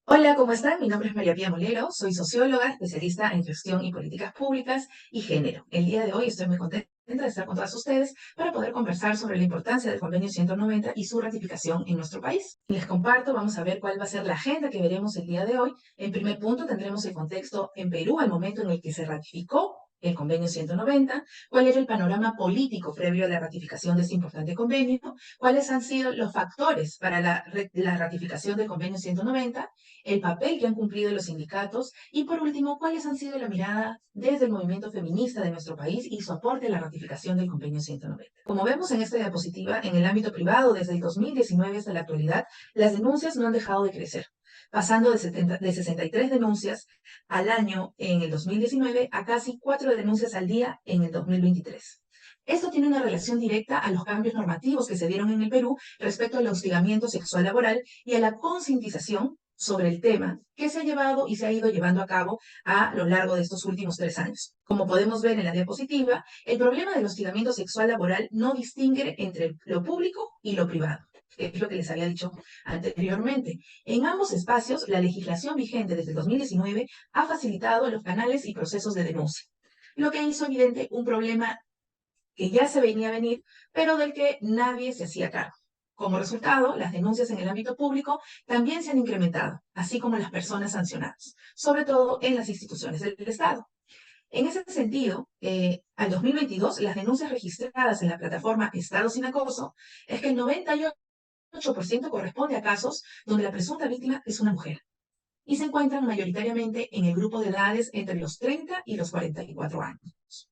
Hola, ¿cómo están? Mi nombre es María Pía Molero, soy socióloga, especialista en gestión y políticas públicas y género. El día de hoy estoy muy contenta de estar con todas ustedes para poder conversar sobre la importancia del Convenio 190 y su ratificación en nuestro país. Les comparto, vamos a ver cuál va a ser la agenda que veremos el día de hoy. En primer punto tendremos el contexto en Perú al momento en el que se ratificó el Convenio 190, cuál era el panorama político previo a la ratificación de este importante convenio, cuáles han sido los factores para la ratificación del Convenio 190, el papel que han cumplido los sindicatos y, por último, cuáles han sido la mirada desde el movimiento feminista de nuestro país y su aporte a la ratificación del Convenio 190. Como vemos en esta diapositiva, en el ámbito privado, desde el 2019 hasta la actualidad, las denuncias no han dejado de crecer, pasando de 63 denuncias al año en el 2019 a casi 4 denuncias al día en el 2023. Esto tiene una relación directa a los cambios normativos que se dieron en el Perú respecto al hostigamiento sexual laboral y a la concientización sobre el tema que se ha llevado y se ha ido llevando a cabo a lo largo de estos últimos 3 años. Como podemos ver en la diapositiva, el problema del hostigamiento sexual laboral no distingue entre lo público y lo privado. Es lo que les había dicho anteriormente. En ambos espacios, la legislación vigente desde el 2019 ha facilitado los canales y procesos de denuncia, lo que hizo evidente un problema que ya se venía a venir, pero del que nadie se hacía cargo. Como resultado, las denuncias en el ámbito público también se han incrementado, así como las personas sancionadas, sobre todo en las instituciones del Estado. En ese sentido, al 2022, las denuncias registradas en la plataforma Estado sin Acoso es que el 98% corresponde a casos donde la presunta víctima es una mujer y se encuentran mayoritariamente en el grupo de edades entre los 30 y los 44 años.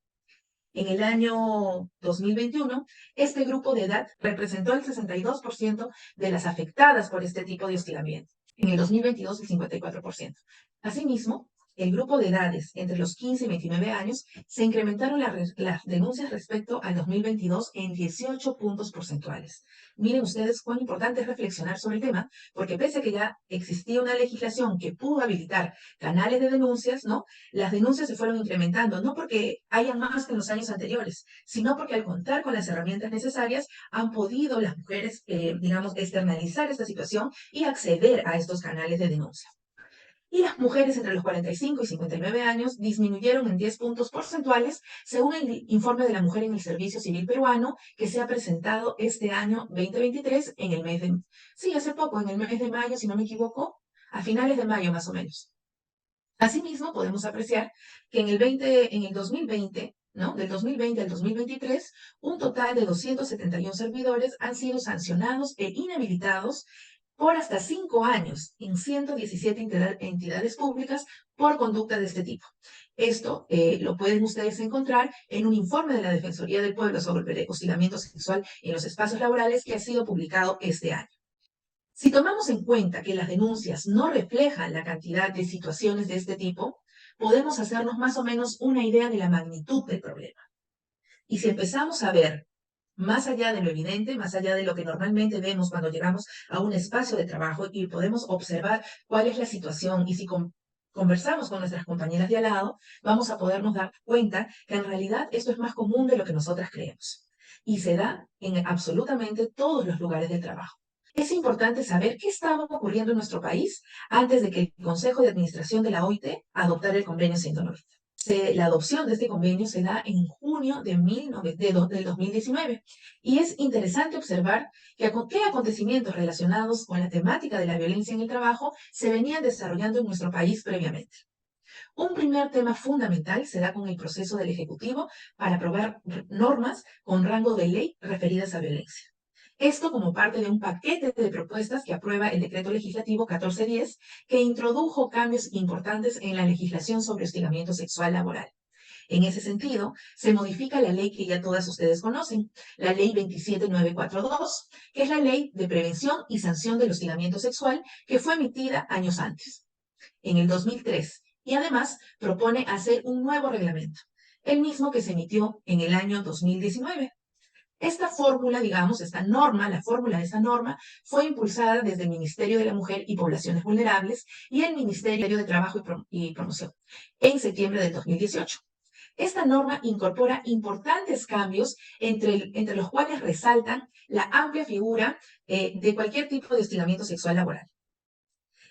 En el año 2021, este grupo de edad representó el 62% de las afectadas por este tipo de hostigamiento. En el 2022, el 54%. Asimismo, el grupo de edades entre los 15 y 29 años se incrementaron las denuncias respecto al 2022 en 18 puntos porcentuales. Miren ustedes cuán importante es reflexionar sobre el tema, porque pese a que ya existía una legislación que pudo habilitar canales de denuncias, ¿no? Las denuncias se fueron incrementando, no porque hayan más que en los años anteriores, sino porque al contar con las herramientas necesarias han podido las mujeres, digamos, externalizar esta situación y acceder a estos canales de denuncia. Y las mujeres entre los 45 y 59 años disminuyeron en 10 puntos porcentuales, según el informe de la mujer en el Servicio Civil Peruano, que se ha presentado este año 2023 en el mes de, sí, hace poco, en el mes de mayo, si no me equivoco, a finales de mayo más o menos. Asimismo, podemos apreciar que en el 2020, ¿no? Del 2020 al 2023, un total de 271 servidores han sido sancionados e inhabilitados por hasta 5 años en 117 entidades públicas por conducta de este tipo. Esto lo pueden ustedes encontrar en un informe de la Defensoría del Pueblo sobre el hostigamiento sexual en los espacios laborales que ha sido publicado este año. Si tomamos en cuenta que las denuncias no reflejan la cantidad de situaciones de este tipo, podemos hacernos más o menos una idea de la magnitud del problema. Y si empezamos a ver más allá de lo evidente, más allá de lo que normalmente vemos cuando llegamos a un espacio de trabajo y podemos observar cuál es la situación y si conversamos con nuestras compañeras de al lado, vamos a podernos dar cuenta que en realidad esto es más común de lo que nosotras creemos. Y se da en absolutamente todos los lugares del trabajo. Es importante saber qué estaba ocurriendo en nuestro país antes de que el Consejo de Administración de la OIT adoptara el convenio 190. La adopción de este convenio se da en junio del 2019 y es interesante observar qué acontecimientos relacionados con la temática de la violencia en el trabajo se venían desarrollando en nuestro país previamente. Un primer tema fundamental se da con el proceso del Ejecutivo para aprobar normas con rango de ley referidas a violencia. Esto como parte de un paquete de propuestas que aprueba el Decreto Legislativo 1410, que introdujo cambios importantes en la legislación sobre hostigamiento sexual laboral. En ese sentido, se modifica la ley que ya todas ustedes conocen, la Ley 27942, que es la Ley de Prevención y Sanción del Hostigamiento Sexual, que fue emitida años antes, en el 2003, y además propone hacer un nuevo reglamento, el mismo que se emitió en el año 2019. Esta fórmula, digamos, esta norma, la fórmula de esta norma, fue impulsada desde el Ministerio de la Mujer y Poblaciones Vulnerables y el Ministerio de Trabajo y Promoción en septiembre del 2018. Esta norma incorpora importantes cambios entre los cuales resaltan la amplia figura de cualquier tipo de hostigamiento sexual laboral.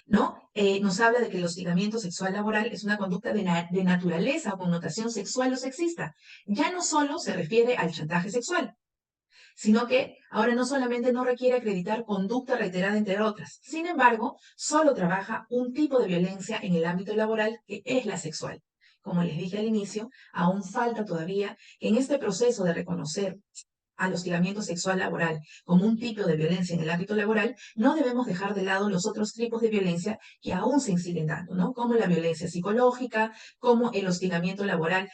¿no? Nos habla de que el hostigamiento sexual laboral es una conducta de naturaleza o connotación sexual o sexista. Ya no solo se refiere al chantaje sexual, sino que ahora no solamente no requiere acreditar conducta reiterada entre otras, sin embargo, solo trabaja un tipo de violencia en el ámbito laboral que es la sexual. Como les dije al inicio, aún falta todavía que en este proceso de reconocer al hostigamiento sexual laboral como un tipo de violencia en el ámbito laboral, no debemos dejar de lado los otros tipos de violencia que aún se siguen dando, ¿no? Como la violencia psicológica, como el hostigamiento laboral,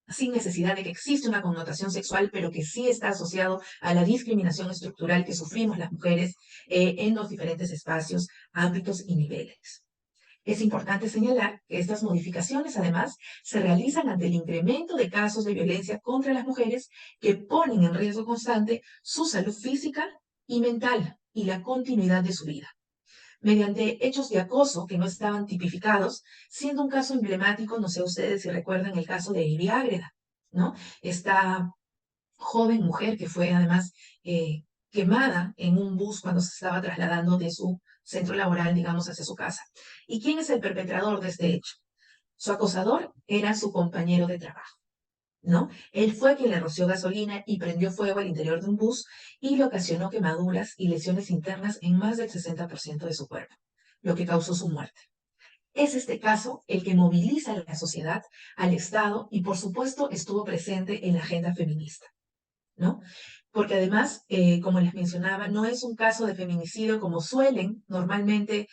sin necesidad de que existe una connotación sexual, pero que sí está asociado a la discriminación estructural que sufrimos las mujeres en los diferentes espacios, ámbitos y niveles. Es importante señalar que estas modificaciones, además, se realizan ante el incremento de casos de violencia contra las mujeres que ponen en riesgo constante su salud física y mental y la continuidad de su vida, mediante hechos de acoso que no estaban tipificados, siendo un caso emblemático, no sé ustedes si recuerdan el caso de Ivy Ágreda, ¿no? Esta joven mujer que fue además quemada en un bus cuando se estaba trasladando de su centro laboral, digamos, hacia su casa. ¿Y quién es el perpetrador de este hecho? Su acosador era su compañero de trabajo, ¿no? Él fue quien le roció gasolina y prendió fuego al interior de un bus y le ocasionó quemaduras y lesiones internas en más del 60% de su cuerpo, lo que causó su muerte. Es este caso el que moviliza a la sociedad, al Estado y, por supuesto, estuvo presente en la agenda feminista, ¿no? Porque además, como les mencionaba, no es un caso de feminicidio como suelen normalmente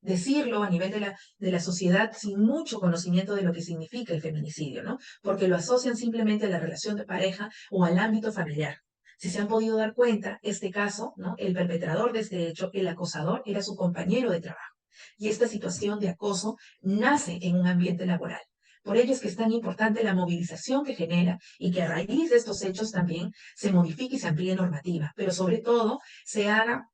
decirlo a nivel de la sociedad sin mucho conocimiento de lo que significa el feminicidio, ¿no? Porque lo asocian simplemente a la relación de pareja o al ámbito familiar. Si se han podido dar cuenta, este caso, ¿no? El perpetrador de este hecho, el acosador, era su compañero de trabajo. Y esta situación de acoso nace en un ambiente laboral. Por ello es que es tan importante la movilización que genera y que a raíz de estos hechos también se modifique y se amplíe normativa, pero sobre todo se haga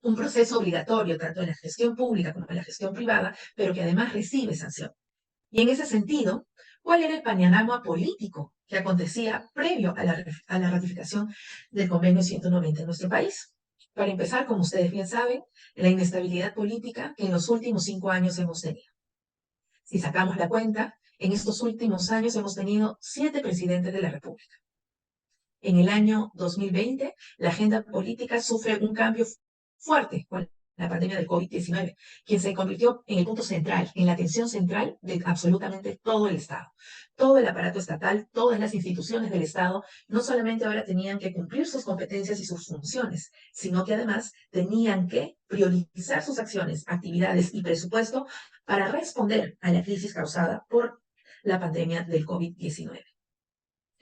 un proceso obligatorio, tanto en la gestión pública como en la gestión privada, pero que además recibe sanción. Y en ese sentido, ¿cuál era el panorama político que acontecía previo a la ratificación del convenio 190 en nuestro país? Para empezar, como ustedes bien saben, la inestabilidad política que en los últimos 5 años hemos tenido. Si sacamos la cuenta, en estos últimos años hemos tenido 7 presidentes de la República. En el año 2020, la agenda política sufre un cambio fuerte con la pandemia del COVID-19, quien se convirtió en el punto central, en la atención central de absolutamente todo el Estado. Todo el aparato estatal, todas las instituciones del Estado, no solamente ahora tenían que cumplir sus competencias y sus funciones, sino que además tenían que priorizar sus acciones, actividades y presupuesto para responder a la crisis causada por la pandemia del COVID-19.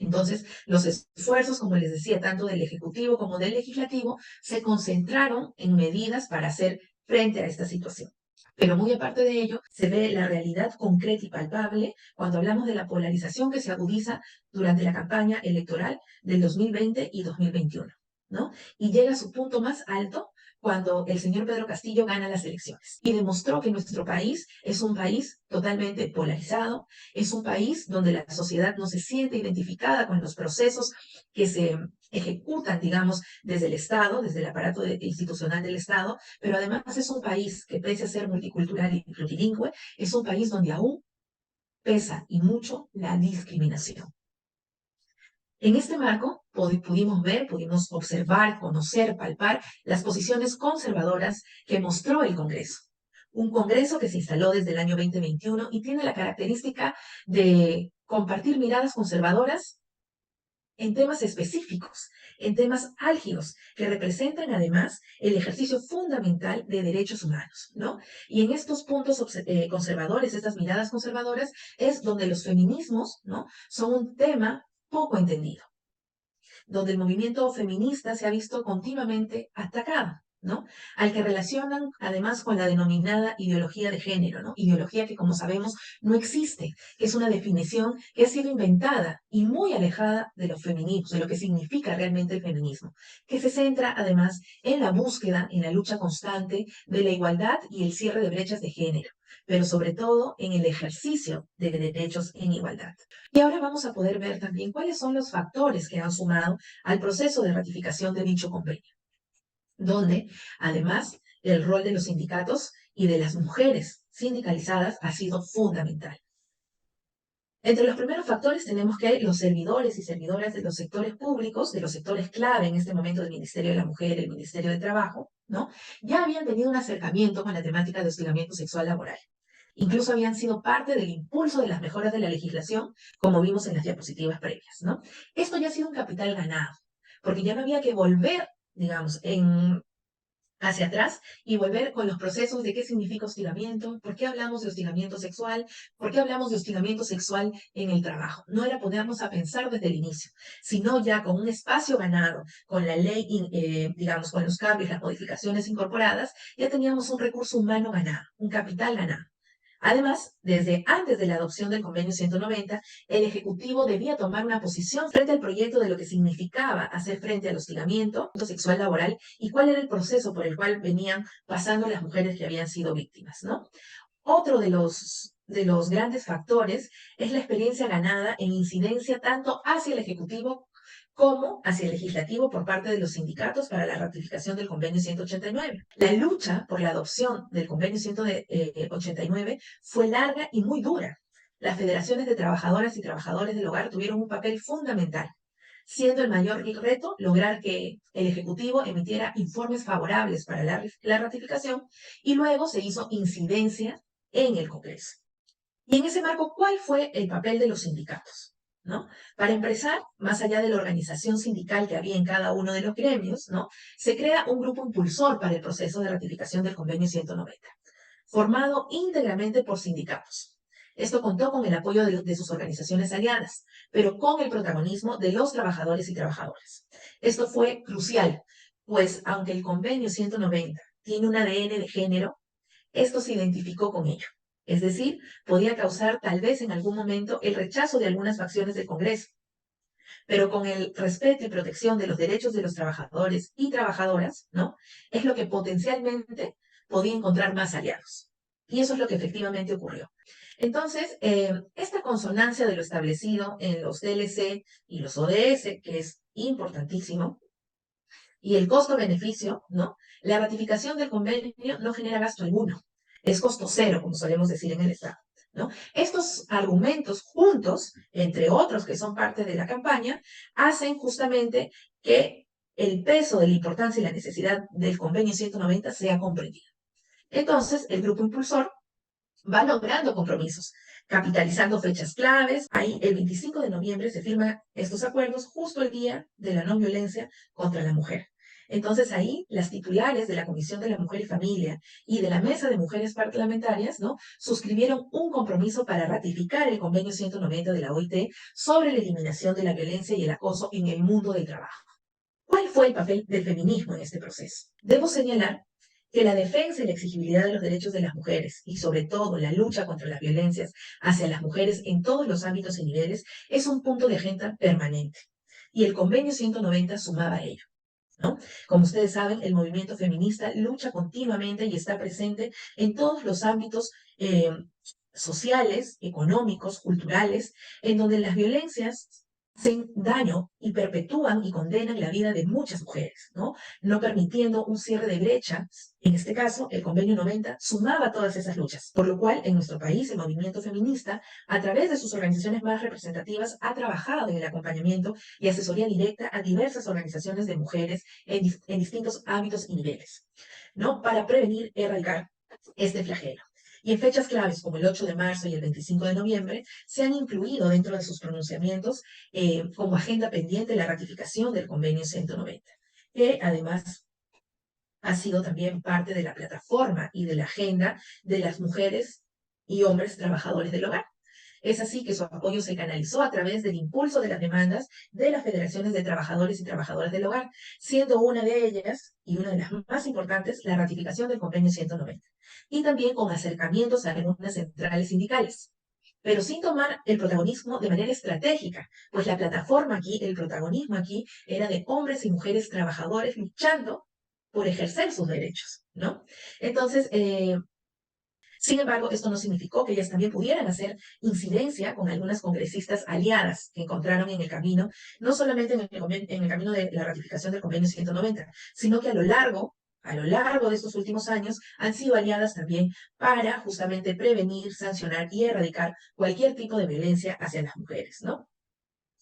Entonces, los esfuerzos, como les decía, tanto del Ejecutivo como del Legislativo, se concentraron en medidas para hacer frente a esta situación. Pero muy aparte de ello, se ve la realidad concreta y palpable cuando hablamos de la polarización que se agudiza durante la campaña electoral del 2020 y 2021, ¿no? Y llega a su punto más alto cuando el señor Pedro Castillo gana las elecciones y demostró que nuestro país es un país totalmente polarizado, es un país donde la sociedad no se siente identificada con los procesos que se ejecutan, digamos, desde el Estado, desde el aparato institucional del Estado, pero además es un país que, pese a ser multicultural y plurilingüe, es un país donde aún pesa y mucho la discriminación. En este marco pudimos observar, conocer, palpar las posiciones conservadoras que mostró el Congreso. Un Congreso que se instaló desde el año 2021 y tiene la característica de compartir miradas conservadoras en temas específicos, en temas álgidos, que representan además el ejercicio fundamental de derechos humanos, ¿no? Y en estos puntos conservadores, estas miradas conservadoras, es donde los feminismos, ¿no? Son un tema poco entendido, donde el movimiento feminista se ha visto continuamente atacado, ¿no? Al que relacionan además con la denominada ideología de género, ¿no? Ideología que, como sabemos, no existe, que es una definición que ha sido inventada y muy alejada de los feminismos, de lo que significa realmente el feminismo, que se centra además en la búsqueda, en la lucha constante de la igualdad y el cierre de brechas de género, pero sobre todo en el ejercicio de derechos en igualdad. Y ahora vamos a poder ver también cuáles son los factores que han sumado al proceso de ratificación de dicho convenio, donde además el rol de los sindicatos y de las mujeres sindicalizadas ha sido fundamental. Entre los primeros factores tenemos que los servidores y servidoras de los sectores públicos, de los sectores clave en este momento del Ministerio de la Mujer, el Ministerio de Trabajo, ¿no? Ya habían tenido un acercamiento con la temática de hostigamiento sexual laboral. Incluso habían sido parte del impulso de las mejoras de la legislación, como vimos en las diapositivas previas, ¿no? Esto ya ha sido un capital ganado, porque ya no había que volver, digamos, hacia atrás y volver con los procesos de qué significa hostigamiento, por qué hablamos de hostigamiento sexual, por qué hablamos de hostigamiento sexual en el trabajo. No era ponernos a pensar desde el inicio, sino ya con un espacio ganado, con la ley, digamos, con los cambios, las modificaciones incorporadas, ya teníamos un recurso humano ganado, un capital ganado. Además, desde antes de la adopción del Convenio 190, el Ejecutivo debía tomar una posición frente al proyecto de lo que significaba hacer frente al hostigamiento sexual laboral y cuál era el proceso por el cual venían pasando las mujeres que habían sido víctimas, ¿no? Otro de los grandes factores es la experiencia ganada en incidencia tanto hacia el Ejecutivo como hacia el legislativo por parte de los sindicatos para la ratificación del Convenio 189. La lucha por la adopción del Convenio 189 fue larga y muy dura. Las federaciones de trabajadoras y trabajadores del hogar tuvieron un papel fundamental, siendo el mayor reto lograr que el Ejecutivo emitiera informes favorables para la ratificación y luego se hizo incidencia en el Congreso. Y en ese marco, ¿cuál fue el papel de los sindicatos? ¿No? Para empezar, más allá de la organización sindical que había en cada uno de los gremios, ¿no? Se crea un grupo impulsor para el proceso de ratificación del Convenio 190, formado íntegramente por sindicatos. Esto contó con el apoyo de sus organizaciones aliadas, pero con el protagonismo de los trabajadores y trabajadoras. Esto fue crucial, pues aunque el Convenio 190 tiene un ADN de género, esto se identificó con ello. Es decir, podía causar tal vez en algún momento el rechazo de algunas facciones del Congreso, pero con el respeto y protección de los derechos de los trabajadores y trabajadoras, ¿no? Es lo que potencialmente podía encontrar más aliados. Y eso es lo que efectivamente ocurrió. Entonces, esta consonancia de lo establecido en los DLC y los ODS, que es importantísimo, y el costo-beneficio, ¿no? La ratificación del convenio no genera gasto alguno. Es costo cero, como solemos decir en el Estado, ¿no? Estos argumentos juntos, entre otros que son parte de la campaña, hacen justamente que el peso de la importancia y la necesidad del convenio 190 sea comprendido. Entonces, el grupo impulsor va logrando compromisos, capitalizando fechas claves. Ahí, el 25 de noviembre se firman estos acuerdos justo el día de la no violencia contra la mujer. Entonces ahí las titulares de la Comisión de la Mujer y Familia y de la Mesa de Mujeres Parlamentarias, ¿no? Suscribieron un compromiso para ratificar el Convenio 190 de la OIT sobre la eliminación de la violencia y el acoso en el mundo del trabajo. ¿Cuál fue el papel del feminismo en este proceso? Debo señalar que la defensa y la exigibilidad de los derechos de las mujeres y sobre todo la lucha contra las violencias hacia las mujeres en todos los ámbitos y niveles es un punto de agenda permanente. Y el Convenio 190 sumaba a ello, ¿no? Como ustedes saben, el movimiento feminista lucha continuamente y está presente en todos los ámbitos sociales, económicos, culturales, en donde las violencias hacen daño y perpetúan y condenan la vida de muchas mujeres, ¿no? No permitiendo un cierre de brechas. En este caso, el Convenio 90 sumaba todas esas luchas, por lo cual en nuestro país el movimiento feminista, a través de sus organizaciones más representativas, ha trabajado en el acompañamiento y asesoría directa a diversas organizaciones de mujeres en distintos ámbitos y niveles, ¿no? Para prevenir y erradicar este flagelo. Y en fechas claves como el 8 de marzo y el 25 de noviembre se han incluido dentro de sus pronunciamientos como agenda pendiente la ratificación del Convenio 190, que además ha sido también parte de la plataforma y de la agenda de las mujeres y hombres trabajadores del hogar. Es así que su apoyo se canalizó a través del impulso de las demandas de las federaciones de trabajadores y trabajadoras del hogar, siendo una de ellas, y una de las más importantes, la ratificación del Convenio 190, y también con acercamientos a algunas centrales sindicales, pero sin tomar el protagonismo de manera estratégica, pues la plataforma aquí, el protagonismo aquí, era de hombres y mujeres trabajadores luchando por ejercer sus derechos, ¿no? Entonces, sin embargo, esto no significó que ellas también pudieran hacer incidencia con algunas congresistas aliadas que encontraron en el camino, no solamente en el camino de la ratificación del Convenio 190, sino que a lo largo a lo largo de estos últimos años han sido aliadas también para justamente prevenir, sancionar y erradicar cualquier tipo de violencia hacia las mujeres, ¿no?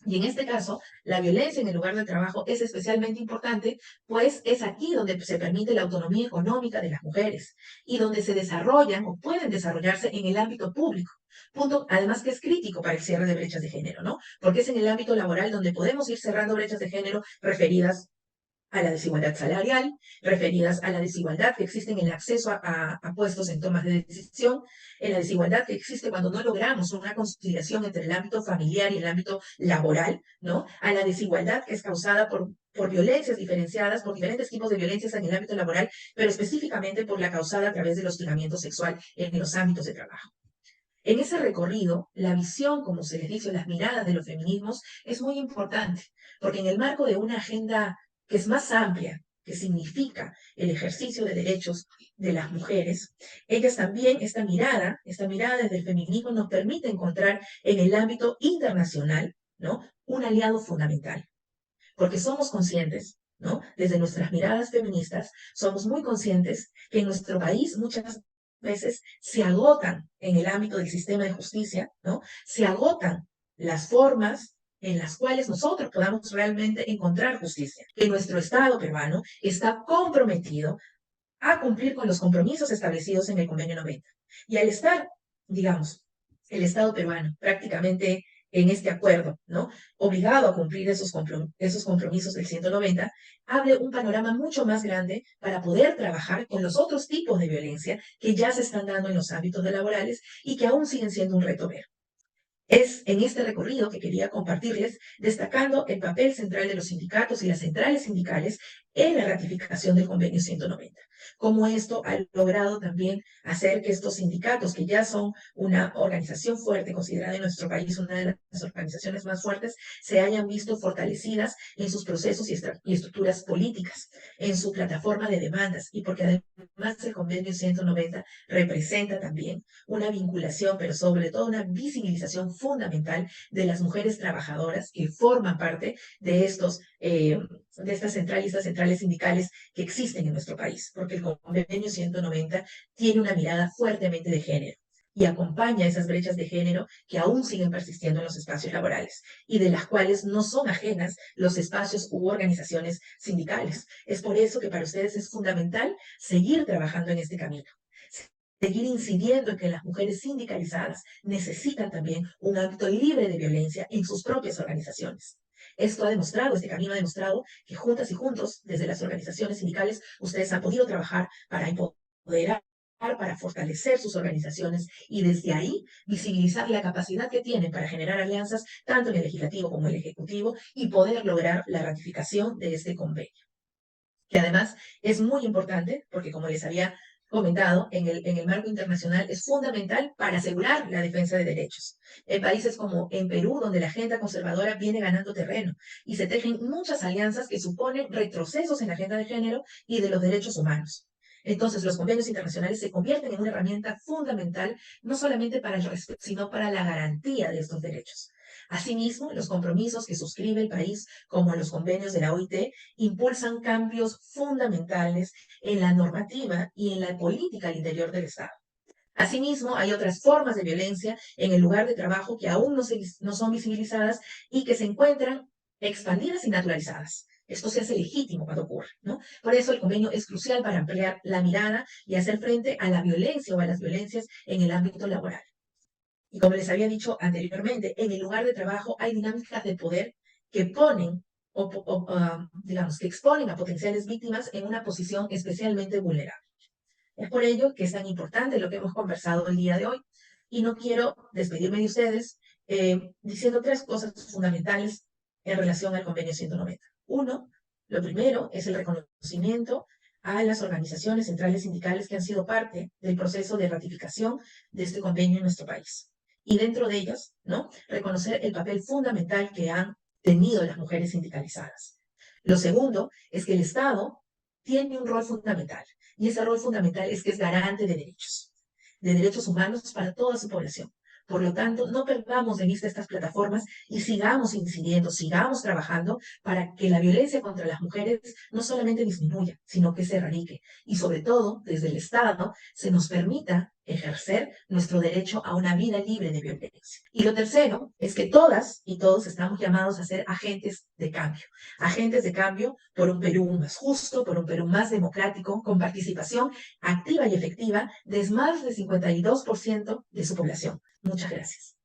Y en este caso, la violencia en el lugar de trabajo es especialmente importante, pues es aquí donde se permite la autonomía económica de las mujeres y donde se desarrollan o pueden desarrollarse en el ámbito público. Punto, además que es crítico para el cierre de brechas de género, ¿no? Porque es en el ámbito laboral donde podemos ir cerrando brechas de género referidas a la desigualdad salarial, referidas a la desigualdad que existe en el acceso a puestos en tomas de decisión, en la desigualdad que existe cuando no logramos una conciliación entre el ámbito familiar y el ámbito laboral, ¿no? A la desigualdad que es causada por violencias diferenciadas, por diferentes tipos de violencias en el ámbito laboral, pero específicamente por la causada a través del hostigamiento sexual en los ámbitos de trabajo. En ese recorrido, la visión, como se les dice, las miradas de los feminismos es muy importante, porque en el marco de una agenda que es más amplia, que significa el ejercicio de derechos de las mujeres, ellas también, esta mirada desde el feminismo nos permite encontrar en el ámbito internacional, ¿no? Un aliado fundamental, porque somos conscientes, ¿no? Desde nuestras miradas feministas, somos muy conscientes que en nuestro país muchas veces se agotan en el ámbito del sistema de justicia, ¿no? Se agotan las formas en las cuales nosotros podamos realmente encontrar justicia. Que nuestro Estado peruano está comprometido a cumplir con los compromisos establecidos en el Convenio 90. Y al estar, digamos, el Estado peruano prácticamente en este acuerdo, ¿no? Obligado a cumplir esos compromisos del 190, abre un panorama mucho más grande para poder trabajar con los otros tipos de violencia que ya se están dando en los ámbitos laborales y que aún siguen siendo un reto ver. Es en este recorrido que quería compartirles, destacando el papel central de los sindicatos y las centrales sindicales en la ratificación del convenio 190. Cómo esto ha logrado también hacer que estos sindicatos, que ya son una organización fuerte, considerada en nuestro país una de las organizaciones más fuertes, se hayan visto fortalecidas en sus procesos y estructuras políticas, en su plataforma de demandas, y porque además el convenio 190 representa también una vinculación, pero sobre todo una visibilización fundamental de las mujeres trabajadoras que forman parte de de estas centrales sindicales que existen en nuestro país, porque el convenio 190 tiene una mirada fuertemente de género y acompaña esas brechas de género que aún siguen persistiendo en los espacios laborales y de las cuales no son ajenas los espacios u organizaciones sindicales. Es por eso que para ustedes es fundamental seguir trabajando en este camino, seguir incidiendo en que las mujeres sindicalizadas necesitan también un ámbito libre de violencia en sus propias organizaciones. Esto ha demostrado, este camino ha demostrado que juntas y juntos, desde las organizaciones sindicales, ustedes han podido trabajar para empoderar, para fortalecer sus organizaciones y desde ahí visibilizar la capacidad que tienen para generar alianzas tanto en el legislativo como en el ejecutivo y poder lograr la ratificación de este convenio, que además es muy importante porque, como les había comentado, en el marco internacional es fundamental para asegurar la defensa de derechos. En países como en Perú, donde la agenda conservadora viene ganando terreno y se tejen muchas alianzas que suponen retrocesos en la agenda de género y de los derechos humanos. Entonces, los convenios internacionales se convierten en una herramienta fundamental, no solamente para el respeto, sino para la garantía de estos derechos. Asimismo, los compromisos que suscribe el país, como los convenios de la OIT, impulsan cambios fundamentales en la normativa y en la política al interior del Estado. Asimismo, hay otras formas de violencia en el lugar de trabajo que aún no son visibilizadas y que se encuentran expandidas y naturalizadas. Esto se hace legítimo cuando ocurre, ¿no? Por eso el convenio es crucial para ampliar la mirada y hacer frente a la violencia o a las violencias en el ámbito laboral. Y como les había dicho anteriormente, en el lugar de trabajo hay dinámicas de poder que ponen digamos, que exponen a potenciales víctimas en una posición especialmente vulnerable. Es por ello que es tan importante lo que hemos conversado el día de hoy. Y no quiero despedirme de ustedes diciendo tres cosas fundamentales en relación al convenio 190. Uno, lo primero es el reconocimiento a las organizaciones centrales sindicales que han sido parte del proceso de ratificación de este convenio en nuestro país. Y dentro de ellas, ¿no? Reconocer el papel fundamental que han tenido las mujeres sindicalizadas. Lo segundo es que el Estado tiene un rol fundamental, y ese rol fundamental es que es garante de derechos humanos para toda su población. Por lo tanto, no perdamos de vista estas plataformas y sigamos incidiendo, sigamos trabajando para que la violencia contra las mujeres no solamente disminuya, sino que se erradique. Y sobre todo, desde el Estado, se nos permita ejercer nuestro derecho a una vida libre de violencia. Y lo tercero es que todas y todos estamos llamados a ser agentes de cambio por un Perú más justo, por un Perú más democrático, con participación activa y efectiva de más del 52% de su población. Muchas gracias.